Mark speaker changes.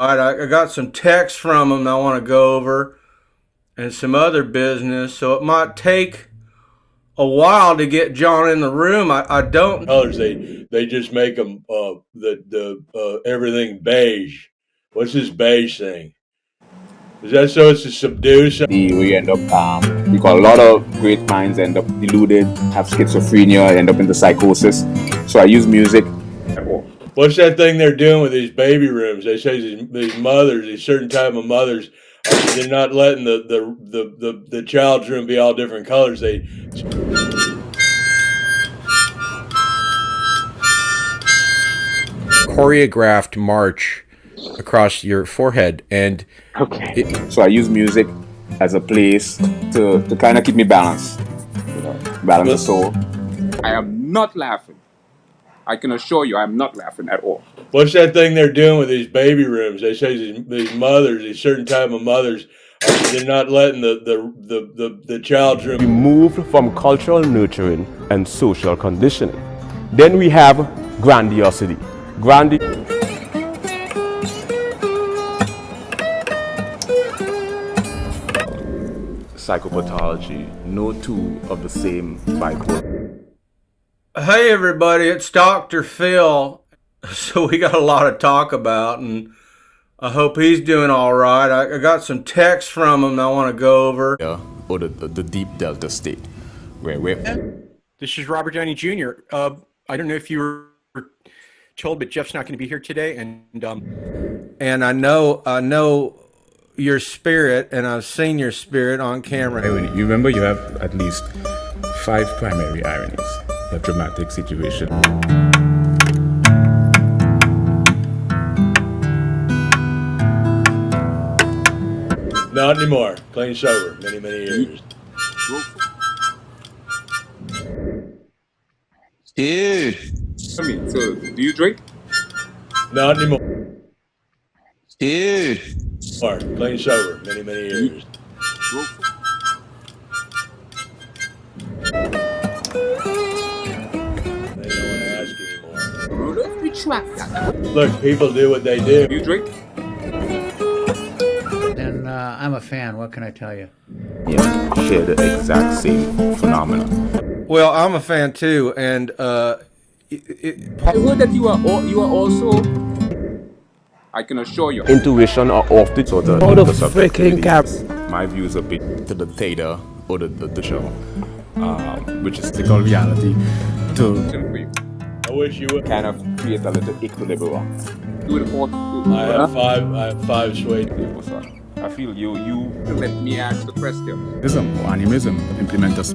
Speaker 1: All right, I got some texts from him I want to go over and some other business, so it might take a while to get John in the room. I don't.
Speaker 2: Colors they just make them everything beige. What's this beige thing? Is that so it's to subdue something?
Speaker 3: We end up because a lot of great minds end up deluded, have schizophrenia, end up into psychosis. So I use music.
Speaker 2: What's that thing they're doing with these baby rooms? They say these mothers, these certain type of mothers, they're not letting the child's room be all different colors. They
Speaker 4: choreographed march across your forehead, and
Speaker 3: so I use music as a place to kind of keep me balanced, balance the soul. I am not laughing. I can assure you, I'm not laughing at all.
Speaker 2: What's that thing they're doing with these baby rooms? They say these mothers, these certain type of mothers, they're not letting the child's room.
Speaker 5: We moved from cultural nurturing and social conditioning. Then we have grandiosity. Psychopathology, no two of the same bipolar.
Speaker 1: Hey everybody, it's Dr. Phil. So we got a lot to talk about, and I hope he's doing all right. I got some texts from him I want to go over.
Speaker 6: Or the deep delta state.
Speaker 4: this is Robert Downey Jr. I don't know if you were told, but Jeff's not going to be here today,
Speaker 1: And I know your spirit, and I've seen your spirit on camera.
Speaker 7: You remember you have at least 5 primary ironies. You have dramatic situation.
Speaker 2: Not anymore. Clean sober. Many years.
Speaker 3: Dude. I mean, so do you drink?
Speaker 2: Not anymore.
Speaker 3: Dude.
Speaker 2: Clean sober. Many years. They don't want to ask anymore.
Speaker 3: Rudolph, retract that.
Speaker 2: Look, people do what they do.
Speaker 3: Do you drink?
Speaker 8: And I'm a fan. What can I tell you?
Speaker 6: Yeah, share the exact same phenomenon.
Speaker 1: Well, I'm a fan too, and
Speaker 3: I heard that you are also. I can assure you.
Speaker 5: Intuition are off the sort of
Speaker 6: freaking caps. My views are big to the theta or the show, which is
Speaker 7: They call reality.
Speaker 2: I wish you would.
Speaker 3: Kind of create a little equilibrium. Do it all.
Speaker 2: I have five suede.
Speaker 3: I feel you. Let me ask the question.
Speaker 7: Animism, implement us.